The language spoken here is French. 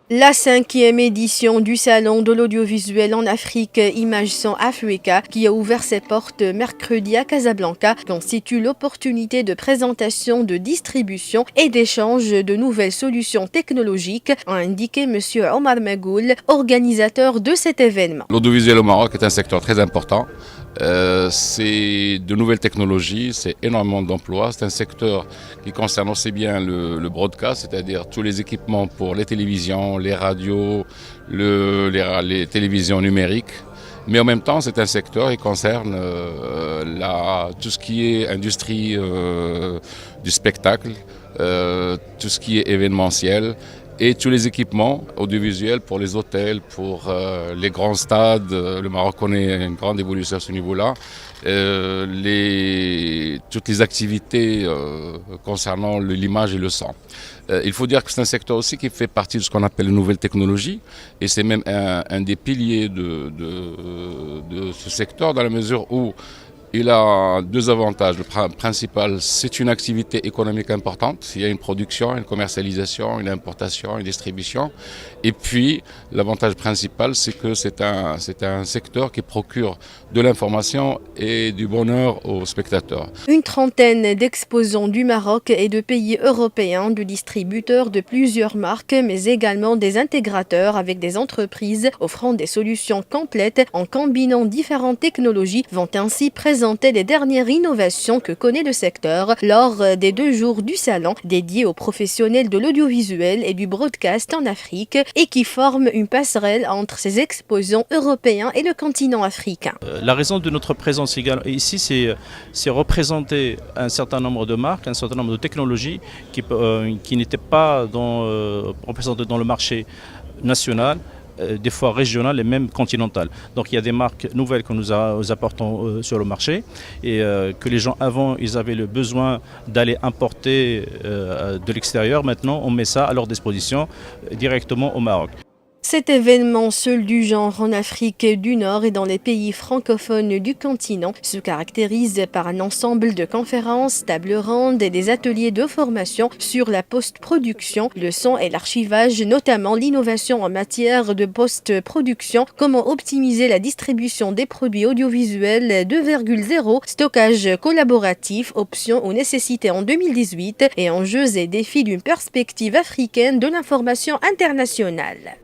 La cinquième édition du Salon de l'audiovisuel en Afrique Images sans Africa, qui a ouvert ses portes mercredi à Casablanca, constitue l'opportunité de présentation, de distribution et d'échange de nouvelles solutions technologiques, a indiqué M. Omar Magoul, organisateur de cet événement. L'audiovisuel au Maroc est un secteur très important. C'est de nouvelles technologies, c'est énormément d'emplois. C'est un secteur qui concerne aussi bien le broadcast, c'est-à-dire tous les équipements pour les télévisions, les radios, les télévisions numériques. Mais en même temps, c'est un secteur qui concerne tout ce qui est industrie du spectacle, tout ce qui est événementiel. Et tous les équipements audiovisuels pour les hôtels, pour les grands stades. Le Maroc connaît une grande évolution à ce niveau-là. Toutes les activités concernant l'image et le son. Il faut dire que c'est un secteur aussi qui fait partie de ce qu'on appelle les nouvelles technologies. Et c'est même un des piliers de ce secteur dans la mesure où il a deux avantages. Le principal, c'est une activité économique importante. Il y a une production, une commercialisation, une importation, une distribution. Et puis, l'avantage principal, c'est que c'est un secteur qui procure de l'information et du bonheur aux spectateurs. Une trentaine d'exposants du Maroc et de pays européens, de distributeurs de plusieurs marques, mais également des intégrateurs avec des entreprises offrant des solutions complètes en combinant différentes technologies vont ainsi présenter les dernières innovations que connaît le secteur lors des 2 jours du salon dédié aux professionnels de l'audiovisuel et du broadcast en Afrique et qui forment une passerelle entre ces exposants européens et le continent africain. La raison de notre présence ici, c'est représenter un certain nombre de marques, un certain nombre de technologies qui n'étaient pas représentées dans le marché national, des fois régionales et même continentales. Donc il y a des marques nouvelles que nous apportons sur le marché et que les gens avant ils avaient le besoin d'aller importer de l'extérieur. Maintenant on met ça à leur disposition directement au Maroc. Cet événement, seul du genre en Afrique du Nord et dans les pays francophones du continent, se caractérise par un ensemble de conférences, tables rondes et des ateliers de formation sur la post-production, le son et l'archivage, notamment l'innovation en matière de post-production, comment optimiser la distribution des produits audiovisuels 2.0, stockage collaboratif, options ou nécessités en 2018 et enjeux et défis d'une perspective africaine de l'information internationale.